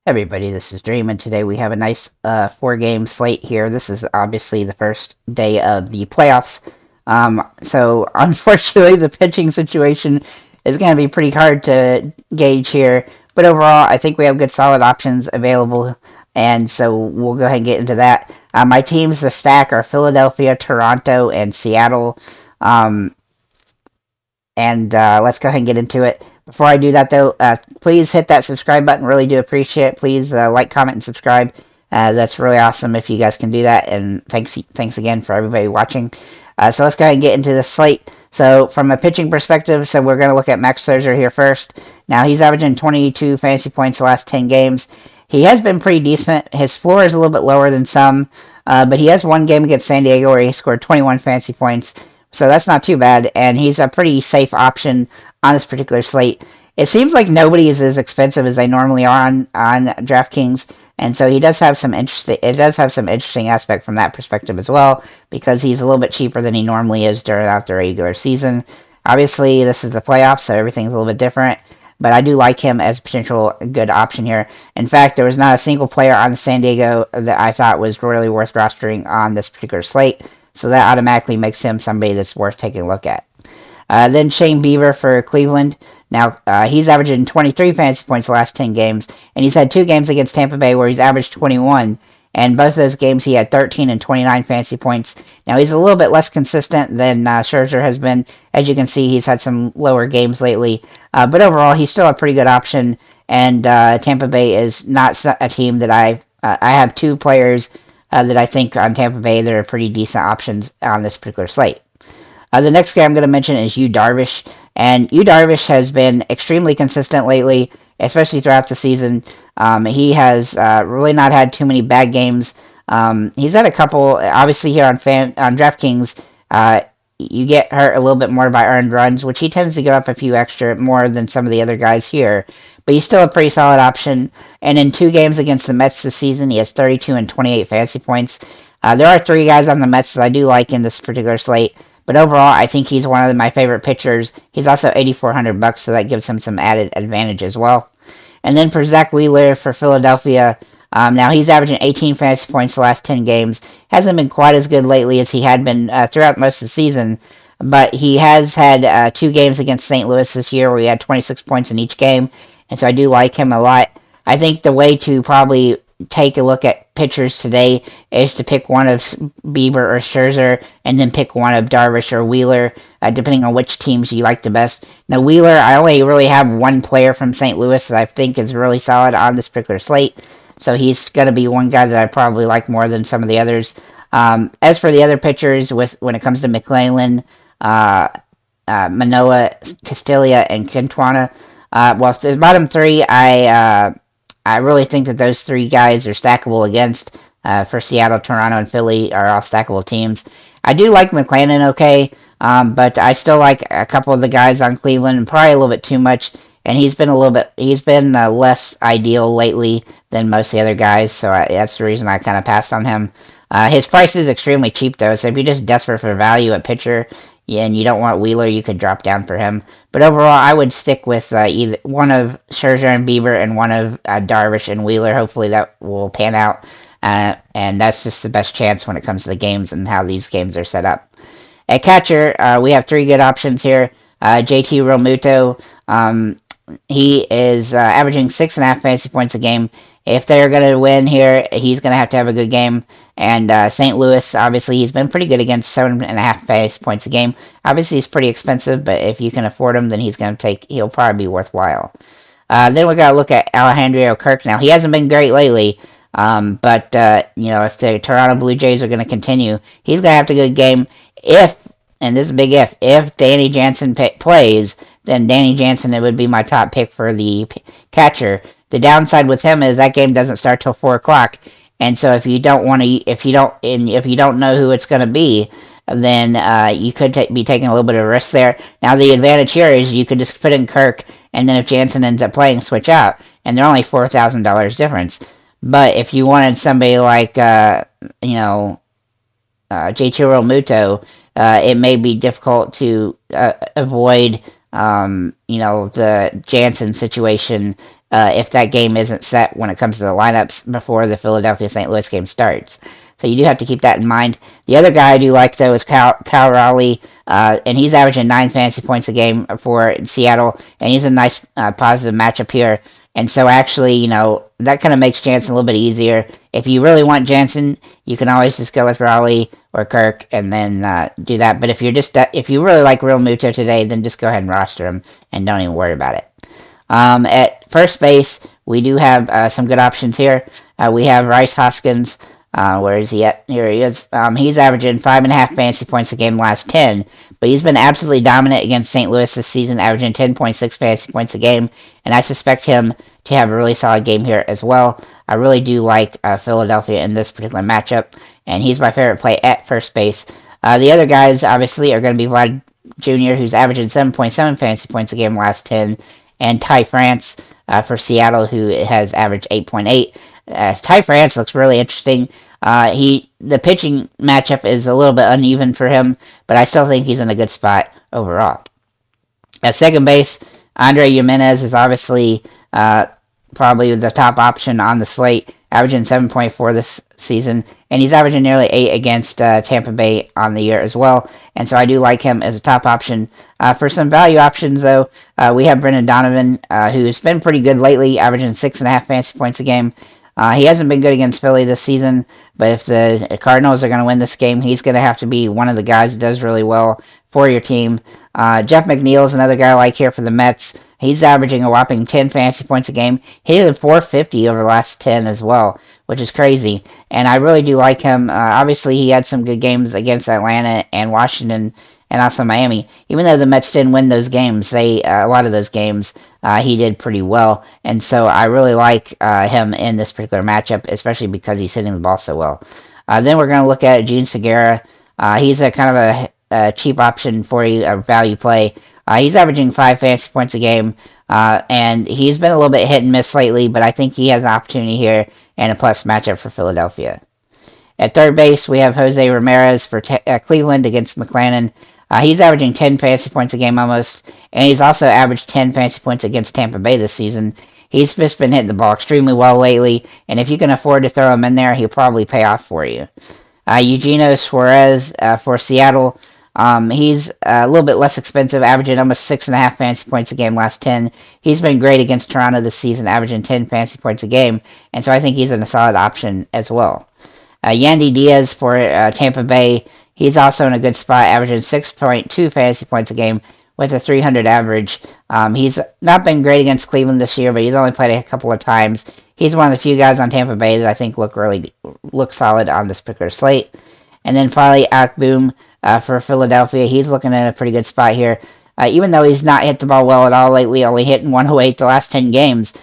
Everybody, this is Dream, and today we have a nice four-game slate here. This is obviously the first day of the playoffs. So unfortunately, the pitching situation is going to be pretty hard to gauge here. But overall, I think we have good solid options available, and so we'll go ahead and get into that. My teams, the stack, are Philadelphia, Toronto, and Seattle. Um, and let's go ahead and get into it. Before I do that, though, please hit that subscribe button. Really do appreciate it. Please like, comment, and subscribe. That's really awesome if you guys can do that. And thanks again for everybody watching. So let's go ahead and get into the slate. So from a pitching perspective, so we're going to look at Max Scherzer here first. Now he's averaging 22 fantasy points the last 10 games. He has been pretty decent. His floor is a little bit lower than some, but he has one game against San Diego where he scored 21 fantasy points. So that's not too bad, and he's a pretty safe option on this particular slate. It seems like nobody is as expensive as they normally are on DraftKings, and so he does have some interesting. It does have some interesting aspect from that perspective as well, because he's a little bit cheaper than he normally is throughout the regular season. Obviously, this is the playoffs, so everything's a little bit different. But I do like him as a potential good option here. In fact, there was not a single player on San Diego that I thought was really worth rostering on this particular slate. So that automatically makes him somebody that's worth taking a look at. Then Shane Bieber for Cleveland. Now, he's averaging 23 fantasy points the last 10 games, and he's had two games against Tampa Bay where he's averaged 21, and both of those games he had 13 and 29 fantasy points. Now, he's a little bit less consistent than Scherzer has been. As you can see, he's had some lower games lately, but overall, he's still a pretty good option, and Tampa Bay is not a team that I have two players that I think on Tampa Bay that are pretty decent options on this particular slate. The next guy I'm going to mention is Yu Darvish, and Yu Darvish has been extremely consistent lately, especially throughout the season. He has really not had too many bad games. He's had a couple, obviously here on DraftKings. You get hurt a little bit more by earned runs, which he tends to give up a few extra more than some of the other guys here. But he's still a pretty solid option. And in two games against the Mets this season, he has 32 and 28 fantasy points. There are three guys on the Mets that I do like in this particular slate. But overall, I think he's one of my favorite pitchers. He's also $8,400, so that gives him some added advantage as well. And then for Zach Wheeler for Philadelphia, now he's averaging 18 fantasy points the last 10 games. Hasn't been quite as good lately as he had been throughout most of the season, but he has had two games against St. Louis this year where he had 26 points in each game, and so I do like him a lot. I think the way to probably take a look at pitchers today is to pick one of Bieber or Scherzer, and then pick one of Darvish or Wheeler, depending on which teams you like the best. Now, Wheeler, I only really have one player from St. Louis that I think is really solid on this particular slate, so he's going to be one guy that I probably like more than some of the others. As for the other pitchers, when it comes to McClellan, Manoah, Castilla, and Quintana, well, the bottom three, I really think that those three guys are stackable against. For Seattle, Toronto, and Philly are all stackable teams. I do like McClellan okay, but I still like a couple of the guys on Cleveland, and probably a little bit too much. And he's been less ideal lately than most of the other guys, so that's the reason I kind of passed on him. His price is extremely cheap though, so if you're just desperate for value at pitcher, yeah, and you don't want Wheeler, you could drop down for him. But overall, I would stick with either one of Scherzer and Bieber and one of Darvish and Wheeler. Hopefully that will pan out. And that's just the best chance when it comes to the games and how these games are set up. At catcher, we have three good options here. JT Realmuto, he is averaging 6.5 fantasy points a game. If they're going to win here, he's going to have a good game. And St. Louis, obviously, he's been pretty good against 7.5 fantasy points a game. Obviously, he's pretty expensive, but if you can afford him, then he'll probably be worthwhile. Then we got to look at Alejandro Kirk. Now, he hasn't been great lately. But if the Toronto Blue Jays are going to continue, he's going to have a good game. And this is a big if Danny Jansen plays, then Danny Jansen would be my top pick for the catcher. The downside with him is that game doesn't start till 4 o'clock, and so if you don't know who it's going to be, then you could be taking a little bit of a risk there. Now the advantage here is you could just put in Kirk, and then if Jansen ends up playing, switch out, and they're only $4,000 difference. But if you wanted somebody like, JT Realmuto, it may be difficult to avoid, the Jansen situation if that game isn't set when it comes to the lineups before the Philadelphia St. Louis game starts. So you do have to keep that in mind. The other guy I do like, though, is Kyle Raleigh, and he's averaging 9 fantasy points a game for Seattle, and he's a nice positive matchup here. And so actually, that kind of makes Jansen a little bit easier. If you really want Jansen, you can always just go with Raleigh or Kirk and then do that. But if you really like Real Muto today, then just go ahead and roster him and don't even worry about it. At first base, we do have some good options here. We have Rice Hoskins. Where is he at? Here he is. He's averaging 5.5 fantasy points a game last 10, but he's been absolutely dominant against St. Louis this season, averaging 10.6 fantasy points a game, and I suspect him to have a really solid game here as well. I really do like Philadelphia in this particular matchup, and he's my favorite play at first base. The other guys, obviously, are going to be Vlad Jr., who's averaging 7.7 fantasy points a game last 10, and Ty France for Seattle, who has averaged 8.8. Ty France looks really interesting. The pitching matchup is a little bit uneven for him, but I still think he's in a good spot overall. At second base, Andre Jimenez is obviously probably the top option on the slate, averaging 7.4 this season, and he's averaging nearly 8 against Tampa Bay on the year as well, and so I do like him as a top option. For some value options, though, we have Brendan Donovan, who's been pretty good lately, averaging 6.5 fantasy points a game. He hasn't been good against Philly this season, but if the Cardinals are going to win this game, he's going to have to be one of the guys that does really well for your team. Jeff McNeil is another guy I like here for the Mets. He's averaging a whopping 10 fantasy points a game. He hit 450 over the last 10 as well, which is crazy. And I really do like him. Obviously, he had some good games against Atlanta and Washington and also Miami. Even though the Mets didn't win those games, a lot of those games, he did pretty well. And so I really like him in this particular matchup, especially because he's hitting the ball so well. Then we're going to look at Gene Segura. He's a kind of a cheap option for you, a value play. He's averaging 5 fantasy points a game, and he's been a little bit hit and miss lately, but I think he has an opportunity here and a plus matchup for Philadelphia. At third base, we have Jose Ramirez for Cleveland against McClanahan. He's averaging 10 fantasy points a game almost, and he's also averaged 10 fantasy points against Tampa Bay this season. He's just been hitting the ball extremely well lately, and if you can afford to throw him in there, he'll probably pay off for you. Eugenio Suarez for Seattle. He's a little bit less expensive, averaging almost 6.5 fantasy points a game last 10. He's been great against Toronto this season, averaging 10 fantasy points a game, and so I think he's a solid option as well. Yandy Diaz for Tampa Bay. He's also in a good spot, averaging 6.2 fantasy points a game with a 300 average. He's not been great against Cleveland this year, but he's only played a couple of times. He's one of the few guys on Tampa Bay that I think look solid on this particular slate. And then finally, Alec Boom for Philadelphia. He's looking at a pretty good spot here. Even though he's not hit the ball well at all lately, only hitting 108 the last 10 games,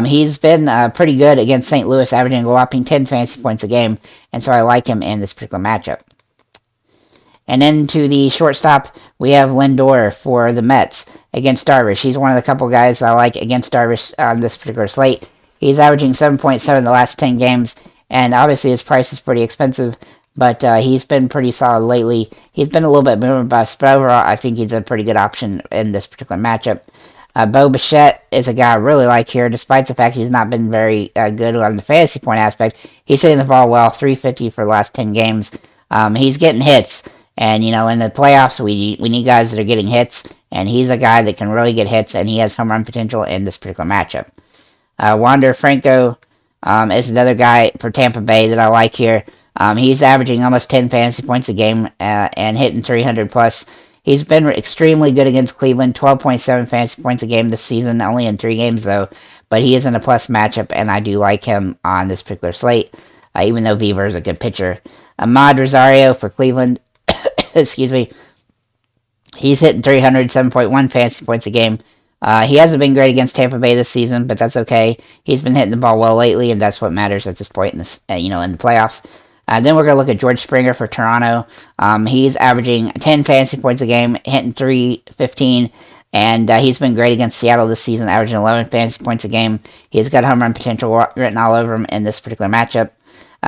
he's been pretty good against St. Louis, averaging a whopping 10 fantasy points a game, and so I like him in this particular matchup. And then to the shortstop, we have Lindor for the Mets against Darvish. He's one of the couple guys I like against Darvish on this particular slate. He's averaging 7.7 the last 10 games, and obviously his price is pretty expensive, but he's been pretty solid lately. He's been a little bit boom or bust, but overall I think he's a pretty good option in this particular matchup. Bo Bichette is a guy I really like here, despite the fact he's not been very good on the fantasy point aspect. He's hitting the ball well, 350 for the last 10 games. He's getting hits, and in the playoffs we need guys that are getting hits, and he's a guy that can really get hits, and he has home run potential in this particular matchup. Wander Franco is another guy for Tampa Bay that I like here. He's averaging almost 10 fantasy points a game and hitting 300 plus. He's been extremely good against Cleveland, 12.7 fantasy points a game this season, only in 3 games though, but he is in a plus matchup, and I do like him on this particular slate, even though Beaver is a good pitcher. Ahmad Rosario for Cleveland, excuse me, he's hitting 307.1 fantasy points a game. He hasn't been great against Tampa Bay this season, but that's okay. He's been hitting the ball well lately, and that's what matters at this point in this, in the playoffs. Then we're going to look at George Springer for Toronto. He's averaging 10 fantasy points a game, hitting 315, and he's been great against Seattle this season, averaging 11 fantasy points a game. He's got home run potential written all over him in this particular matchup.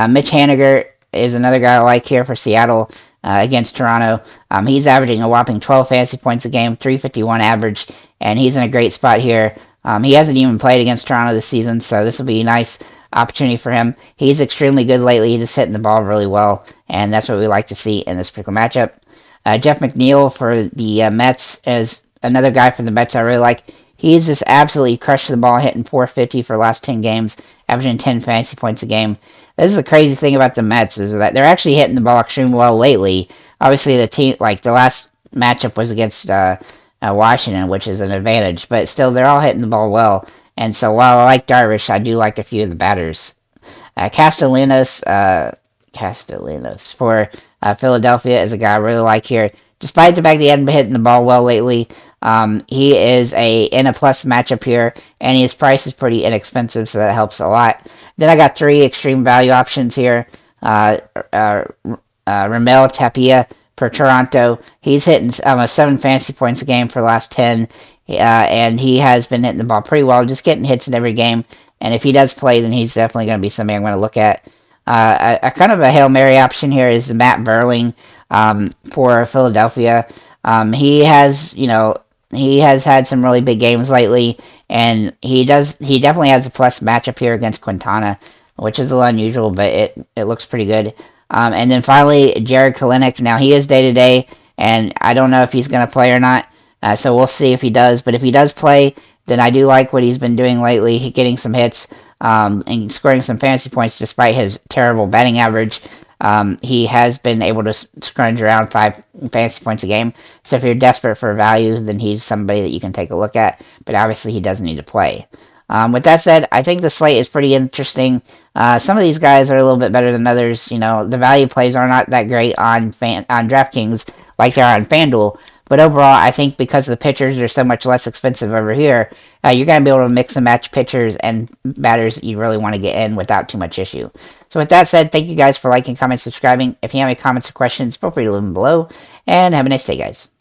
Mitch Haniger is another guy I like here for Seattle against Toronto. He's averaging a whopping 12 fantasy points a game, 351 average, and he's in a great spot here. He hasn't even played against Toronto this season, so this will be a nice opportunity for him. He's extremely good lately. He's just hitting the ball really well, and that's what we like to see in this particular matchup. Jeff McNeil for the Mets is another guy from the Mets I really like. He's just absolutely crushed the ball, hitting 450 for the last 10 games, averaging 10 fantasy points a game. This is the crazy thing about the Mets, is that they're actually hitting the ball extremely well lately. Obviously, the team, like the last matchup was against Washington, which is an advantage, but still, they're all hitting the ball well. And so, while I like Darvish, I do like a few of the batters. Castellanos for Philadelphia is a guy I really like here. Despite the fact that he hasn't been hitting the ball well lately, he is in a plus matchup here, and his price is pretty inexpensive, so that helps a lot. Then I got 3 extreme value options here. Ramel Tapia for Toronto. He's hitting almost 7 fantasy points a game for the last 10, and he has been hitting the ball pretty well, just getting hits in every game. And if he does play, then he's definitely going to be somebody I'm going to look at. A kind of a Hail Mary option here is Matt Burling for Philadelphia. He has had some really big games lately, and he definitely has a plus matchup here against Quintana, which is a little unusual, but it looks pretty good. And then finally, Jared Kalenic. Now, he is day-to-day, and I don't know if he's going to play or not, so we'll see if he does. But if he does play, then I do like what he's been doing lately, getting some hits and scoring some fantasy points despite his terrible batting average. He has been able to scrunch around 5 fantasy points a game. So if you're desperate for value, then he's somebody that you can take a look at. But obviously, he doesn't need to play. With that said, I think the slate is pretty interesting. Some of these guys are a little bit better than others. The value plays are not that great on DraftKings like they are on FanDuel. But overall, I think because the pitchers are so much less expensive over here, you're going to be able to mix and match pitchers and batters that you really want to get in without too much issue. So with that said, thank you guys for liking, commenting, subscribing. If you have any comments or questions, feel free to leave them below. And have a nice day, guys.